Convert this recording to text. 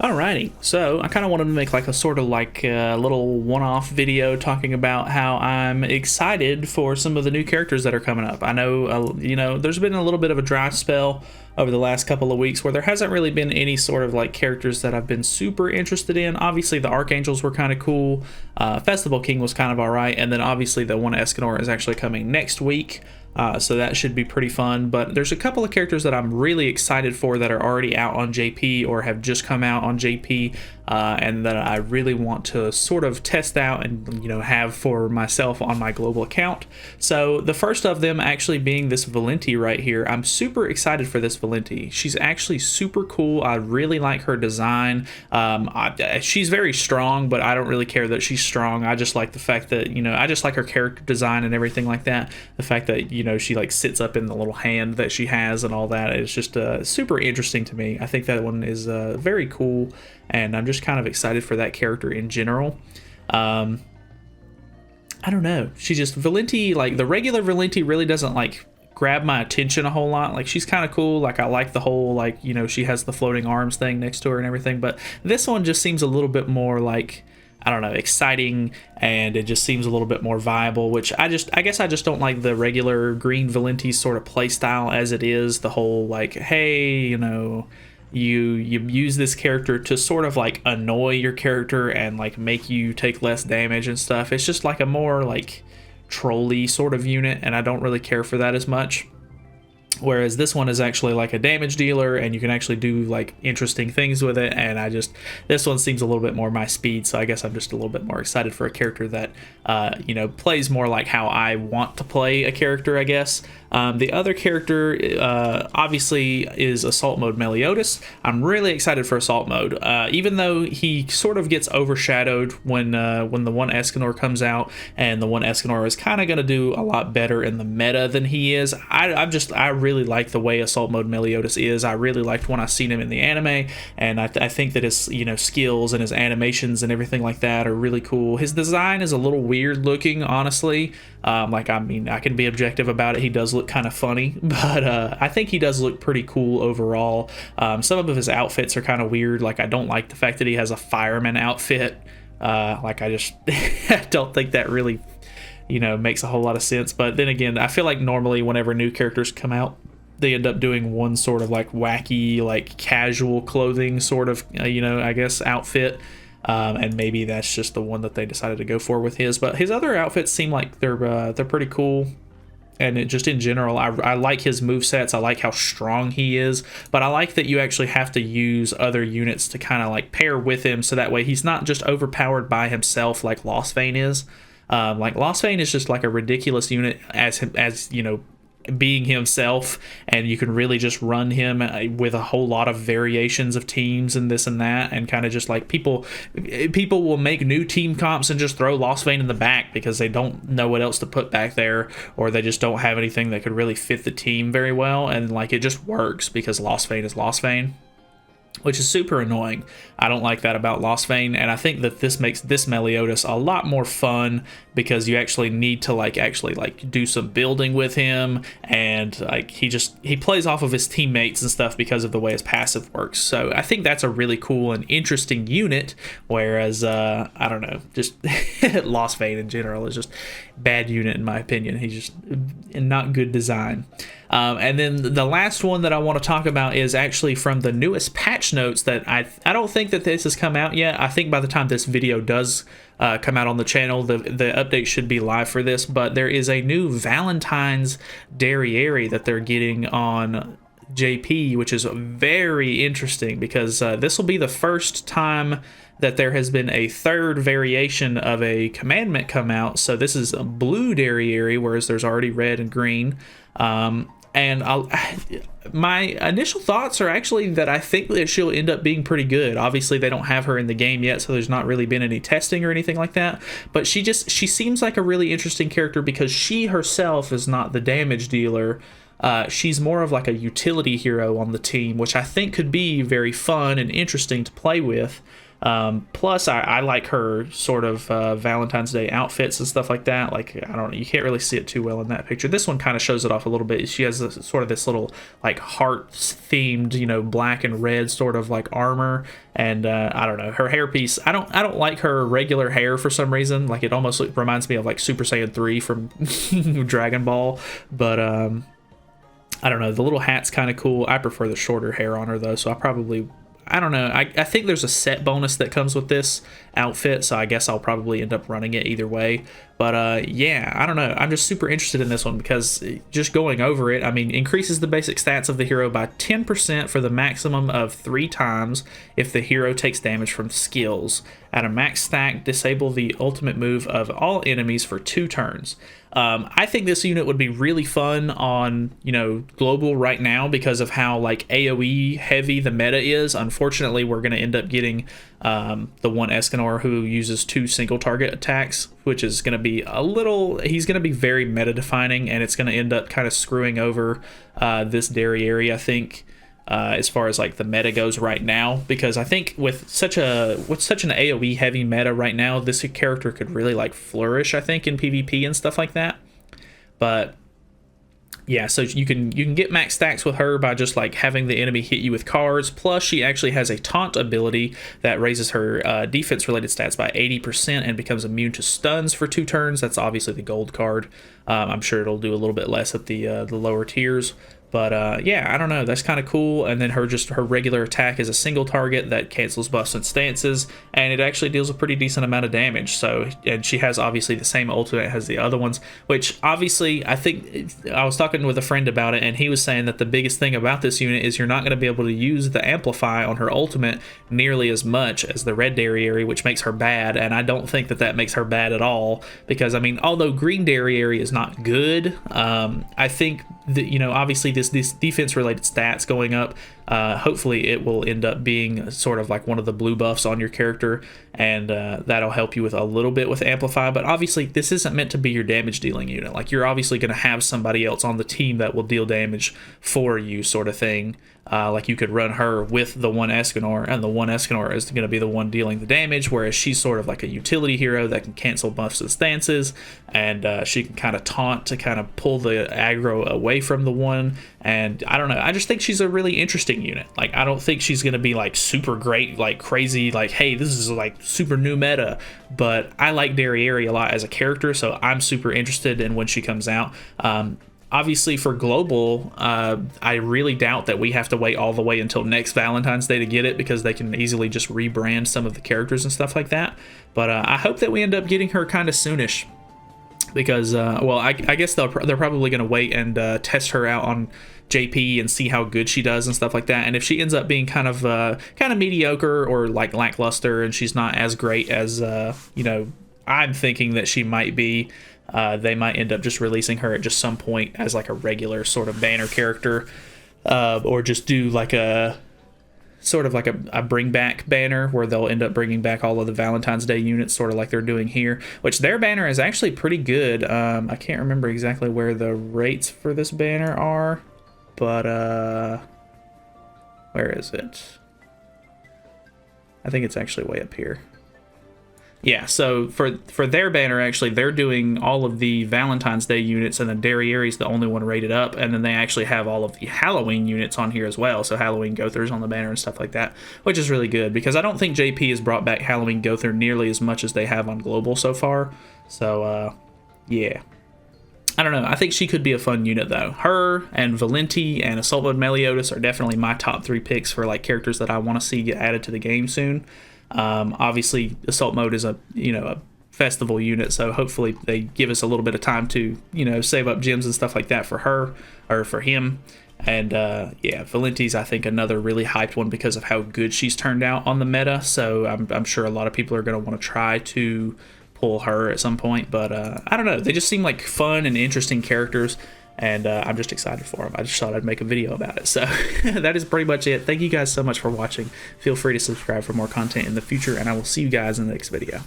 Alrighty, so I kind of wanted to make like a sort of like a little one-off video talking about how I'm excited for some of the new characters that are coming up. I know, there's been a little bit of a dry spell over the last couple of weeks where there hasn't really been any sort of like characters that I've been super interested in. Obviously, the Archangels were kind of cool. Festival King was kind of alright, and then obviously the one Escanor is actually coming next week. So that should be pretty fun, but there's a couple of characters that I'm really excited for that are already out on JP or have just come out on JP, and that I really want to sort of test out and have for myself on my global account. So the first of them actually being this Valenti right here. I'm super excited for this Valenti. She's actually super cool. I really like her design. She's very strong, but I don't really care that she's strong. I just like the fact that I just like her character design and everything like that. The fact that she like sits up in the little hand that she has and all that is just super interesting to me. I think that one is very cool, and I'm just kind of excited for that character in general. I don't know. She just Valenti, like the regular Valenti really doesn't like grab my attention a whole lot. Like she's kind of cool. Like I like the whole like she has the floating arms thing next to her and everything, but this one just seems a little bit more like, I don't know, exciting, and it just seems a little bit more viable, which I guess I just don't like the regular green Valenti sort of play style as it is. The whole like, hey, you use this character to sort of like annoy your character and like make you take less damage and stuff. It's just like a more like trolly sort of unit, and I don't really care for that as much. Whereas this one is actually like a damage dealer, and you can actually do like interesting things with it, and this one seems a little bit more my speed, so I guess I'm just a little bit more excited for a character that plays more like how I want to play a character, I guess. The other character obviously is Assault Mode Meliodas. I'm really excited for Assault Mode, even though he sort of gets overshadowed when the one Escanor comes out, and the one Escanor is kind of going to do a lot better in the meta than he is. I really like the way Assault Mode Meliodas is. I really liked when I seen him in the anime, and I think that his skills and his animations and everything like that are really cool. His design is a little weird looking, honestly. I can be objective about it. He does look kind of funny, but I think he does look pretty cool overall. Some of his outfits are kind of weird. Like I don't like the fact that he has a fireman outfit. I don't think that really makes a whole lot of sense. But then again, I feel like normally whenever new characters come out, they end up doing one sort of like wacky, like casual clothing sort of I guess outfit. And maybe that's just the one that they decided to go for with his. But his other outfits seem like they're pretty cool. And just in general, I like his movesets. I like how strong he is. But I like that you actually have to use other units to kind of like pair with him, so that way he's not just overpowered by himself like Lostvayne is. Like Lostvayne is just like a ridiculous unit as being himself, and you can really just run him with a whole lot of variations of teams and this and that, and kind of just like people will make new team comps and just throw Lostvayne in the back because they don't know what else to put back there, or they just don't have anything that could really fit the team very well, and like it just works because Lostvayne is Lostvayne, which is super annoying. I don't like that about Lostvayne, and I think that this makes this Meliodas a lot more fun because you actually need to actually do some building with him, and like he plays off of his teammates and stuff because of the way his passive works. So I think that's a really cool and interesting unit, whereas I don't know, just Lostvayne in general is just bad unit in my opinion. He's just not good design. And then the last one that I want to talk about is actually from the newest patch notes that I don't think that this has come out yet. I think by the time this video does come out on the channel, the update should be live for this, but there is a new Valentine's Derriere that they're getting on JP, which is very interesting because this will be the first time that there has been a third variation of a commandment come out. So this is a blue Derriere, whereas there's already red and green. And my initial thoughts are actually that I think that she'll end up being pretty good. Obviously, they don't have her in the game yet, so there's not really been any testing or anything like that. But she seems like a really interesting character because she herself is not the damage dealer. she's more of like a utility hero on the team, which I think could be very fun and interesting to play with. Plus, I like her sort of Valentine's Day outfits and stuff like that. Like, I don't know, you can't really see it too well in that picture. This one kind of shows it off a little bit. She has sort of this little like heart-themed, you know, black and red sort of like armor, and I don't know, her hairpiece. I don't like her regular hair for some reason. Like, it almost reminds me of like Super Saiyan 3 from Dragon Ball, but I don't know. The little hat's kind of cool. I prefer the shorter hair on her though, so I don't know. I think there's a set bonus that comes with this outfit, so I guess I'll probably end up running it either way. But yeah, I don't know. I'm just super interested in this one because just going over it, I mean, increases the basic stats of the hero by 10% for the maximum of 3 times if the hero takes damage from skills. At a max stack, disable the ultimate move of all enemies for 2 turns. I think this unit would be really fun on, you know, global right now because of how like AoE heavy the meta is. Unfortunately, we're going to end up getting the one Escanor who uses 2 single target attacks, which is going to be he's going to be very meta defining, and it's going to end up kind of screwing over this Derriere, I think. As far as like the meta goes right now, because I think with such an AoE heavy meta right now, this character could really like flourish, I think, in PvP and stuff like that. But yeah, so you can get max stacks with her by just like having the enemy hit you with cards. Plus, she actually has a taunt ability that raises her defense related stats by 80% and becomes immune to stuns for 2 turns. That's obviously the gold card. I'm sure it'll do a little bit less at the lower tiers. But yeah, I don't know, that's kind of cool. And then her regular attack is a single target that cancels buffs and stances, and it actually deals a pretty decent amount of damage. So, and she has obviously the same ultimate as the other ones, which obviously I think I was talking with a friend about it, and he was saying that the biggest thing about this unit is you're not going to be able to use the amplify on her ultimate nearly as much as the red Derriere, which makes her bad. And I don't think that makes her bad at all, because I mean, although green Derriere is not good, I think that, you know, obviously this defense related stats going up, hopefully it will end up being sort of like one of the blue buffs on your character, and that'll help you with a little bit with amplify. But obviously this isn't meant to be your damage dealing unit. Like, you're obviously going to have somebody else on the team that will deal damage for you, sort of thing. Like, you could run her with the one Escanor, and the one Escanor is going to be the one dealing the damage, whereas she's sort of like a utility hero that can cancel buffs and stances, and she can kind of taunt to kind of pull the aggro away from the one. And I don't know, I just think she's a really interesting unit. Like, I don't think she's going to be like super great, like crazy, like, hey, this is like super new meta, but I like Derriere a lot as a character, so I'm super interested in when she comes out. Obviously for global, I really doubt that we have to wait all the way until next Valentine's Day to get it, because they can easily just rebrand some of the characters and stuff like that. But I hope that we end up getting her kind of soonish, because well, I guess they're probably going to wait and test her out on JP and see how good she does and stuff like that. And if she ends up being kind of mediocre or like lackluster, and she's not as great as you know, I'm thinking that she might be, they might end up just releasing her at just some point as like a regular sort of banner character, or just do like a sort of like a bring back banner where they'll end up bringing back all of the Valentine's Day units, sort of like they're doing here, which their banner is actually pretty good. I can't remember exactly where the rates for this banner are, but where is it? I think it's actually way up here. Yeah, so for their banner, actually, they're doing all of the Valentine's Day units, and then Derriere is the only one rated up, and then they actually have all of the Halloween units on here as well, so Halloween Gothers on the banner and stuff like that, which is really good, because I don't think JP has brought back Halloween Gother nearly as much as they have on Global so far. So, yeah. I don't know, I think she could be a fun unit, though. Her and Valenti and Assault Mode Meliodas are definitely my top 3 picks for like characters that I want to see get added to the game soon. Obviously Assault Mode is a festival unit, so hopefully they give us a little bit of time to, you know, save up gems and stuff like that for her, or for him. And yeah, Valenti's I think another really hyped one because of how good she's turned out on the meta, so I'm sure a lot of people are going to want to try to pull her at some point. But I don't know, they just seem like fun and interesting characters, and I'm just excited for them. I just thought I'd make a video about it. So that is pretty much it. Thank you guys so much for watching. Feel free to subscribe for more content in the future, and I will see you guys in the next video.